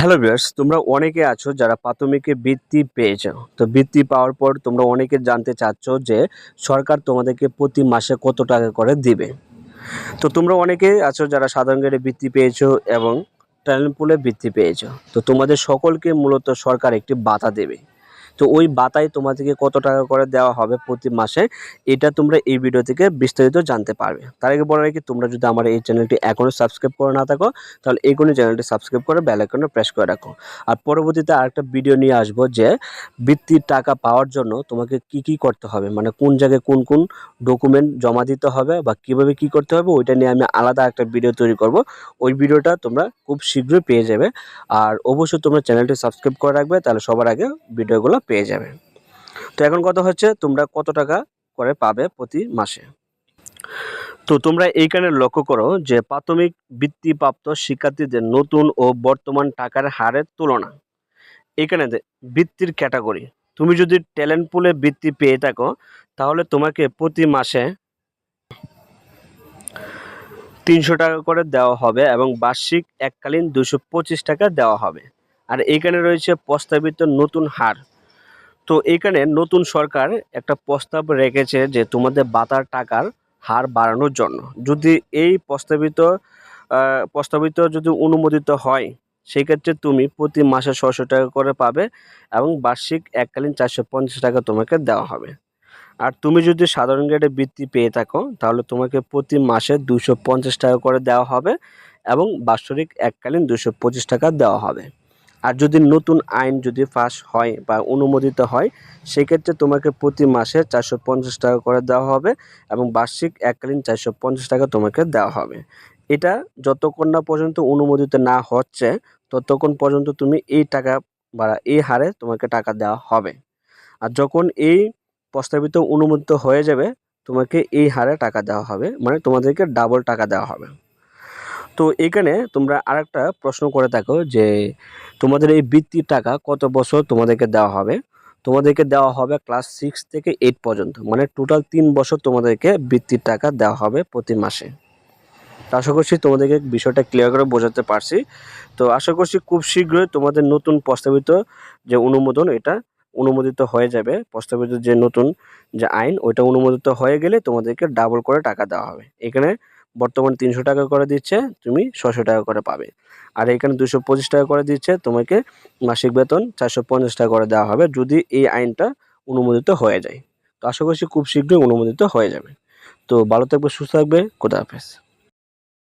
Hello viewers, তোমরা অনেকে আছো যারা প্রাথমিকে বৃত্তি পেয়েছো। তো বৃত্তি পাওয়ার পর তোমরা অনেকে জানতে চাচ্ছ যে সরকার তোমাদেরকে প্রতি মাসে কত টাকা করে দিবে। তো তোমরা অনেকে আছো যারা সাধারণ গ্রেডে বৃত্তি পেয়েছো এবং ট্যালেন্ট পুলে বৃত্তি পেয়েছো। তো তোমাদের সকলকে মূলত সরকার একটি ভাতা দেবে। তো ওই ভাতায় তোমাদেরকে কত টাকা করে দেওয়া হবে প্রতি মাসে, এটা তোমরা এই ভিডিও থেকে বিস্তারিত জানতে পারবে। তার আগে বলে রাখি, তোমরা যদি আমার এই চ্যানেলটি এখনও সাবস্ক্রাইব করে না থাকো তাহলে এখনই চ্যানেলটি সাবস্ক্রাইব করে বেল আইকনে প্রেস করে রাখো। আর পরবর্তীতে আরেকটা ভিডিও নিয়ে আসবো যে বৃত্তির টাকা পাওয়ার জন্য তোমাকে কি কি করতে হবে, মানে কোন জায়গায় কোন কোন ডকুমেন্ট জমা দিতে হবে বা কিভাবে কি করতে হবে, ওইটা নিয়ে আমি আলাদা একটা ভিডিও তৈরি করব। ওই ভিডিওটা তোমরা খুব শীঘ্রই পেয়ে যাবে। আর অবশ্যই তোমরা চ্যানেলটি সাবস্ক্রাইব করে রাখবে, তাহলে সবার আগে ভিডিওগুলো পেয়ে যাবে। তো এখন কথা হচ্ছে তোমরা কত টাকা করে পাবে প্রতি মাসে। তো তোমরা এইখানে লক্ষ্য করো যে প্রাথমিক বৃত্তিপ্রাপ্ত শিক্ষার্থীদের নতুন ও বর্তমান টাকার হারের তুলনা। এখানে বৃত্তির ক্যাটাগরি, তুমি যদি ট্যালেন্ট পুলে বৃত্তি পেয়ে থাকো তাহলে তোমাকে প্রতি মাসে 300 টাকা করে দেওয়া হবে এবং বার্ষিক এককালীন 225 টাকা দেওয়া হবে। আর এখানে রয়েছে প্রস্তাবিত নতুন হার। তো এখানে নতুন সরকার একটা প্রস্তাব রেখেছে যে তোমাদের ভাতার টাকার হার বাড়ানোর জন্য। যদি এই প্রস্তাবিত যদি অনুমোদিত হয়, সেক্ষেত্রে তুমি প্রতি মাসে 600 টাকা করে পাবে এবং বার্ষিক এককালীন 450 টাকা তোমাকে দেওয়া হবে। আর তুমি যদি সাধারণ গ্রেডে বৃত্তি পেয়ে থাকো তাহলে তোমাকে প্রতি মাসে 250 টাকা করে দেওয়া হবে এবং বাৎসরিক এককালীন 225 টাকা দেওয়া হবে। আর যদি নতুন আইন যদি পাস হয় বা অনুমোদিত হয়, সেক্ষেত্রে তোমাকে প্রতি মাসে 450 টাকা করে দেওয়া হবে এবং বার্ষিক এককালীন 450 টাকা তোমাকে দেওয়া হবে। এটা যতক্ষণ না পর্যন্ত অনুমোদিত না হচ্ছে ততক্ষণ পর্যন্ত তুমি এই টাকা বা এই হারে তোমাকে টাকা দেওয়া হবে। আর যখন এই প্রস্তাবিত অনুমোদিত হয়ে যাবে তোমাকে এই হারে টাকা দেওয়া হবে, মানে তোমাদেরকে ডাবল টাকা দেওয়া হবে। তো এখানে তোমরা আরেকটা প্রশ্ন করে থাকো যে তোমাদের এই বৃত্তির টাকা কত বছর তোমাদেরকে দেওয়া হবে। তোমাদেরকে দেওয়া হবে ক্লাস 6 থেকে 8 পর্যন্ত, মানে টোটাল 3 বছর তোমাদেরকে বৃত্তির টাকা দেওয়া হবে প্রতি মাসে। তো আশা করছি তোমাদেরকে বিষয়টা ক্লিয়ার করে বোঝাতে পারছি। তো আশা করছি খুব শীঘ্রই তোমাদের নতুন প্রস্তাবিত যে অনুমোদন, এটা অনুমোদিত হয়ে যাবে। প্রস্তাবিত যে নতুন যে আইন, ওইটা অনুমোদিত হয়ে গেলে তোমাদেরকে ডাবল করে টাকা দেওয়া হবে। এখানে বর্তমানে 300 টাকা করে দিচ্ছে, তুমি 600 টাকা করে পাবে। আর এখানে 225 টাকা করে দিচ্ছে, তোমাকে মাসিক বেতন 450 টাকা করে দেওয়া হবে যদি এই আইনটা অনুমোদিত হয়ে যায়। তো আশা করছি খুব শীঘ্রই অনুমোদিত হয়ে যাবে। তো ভালো থাকবে, সুস্থ থাকবে, খোদা হাফেজ।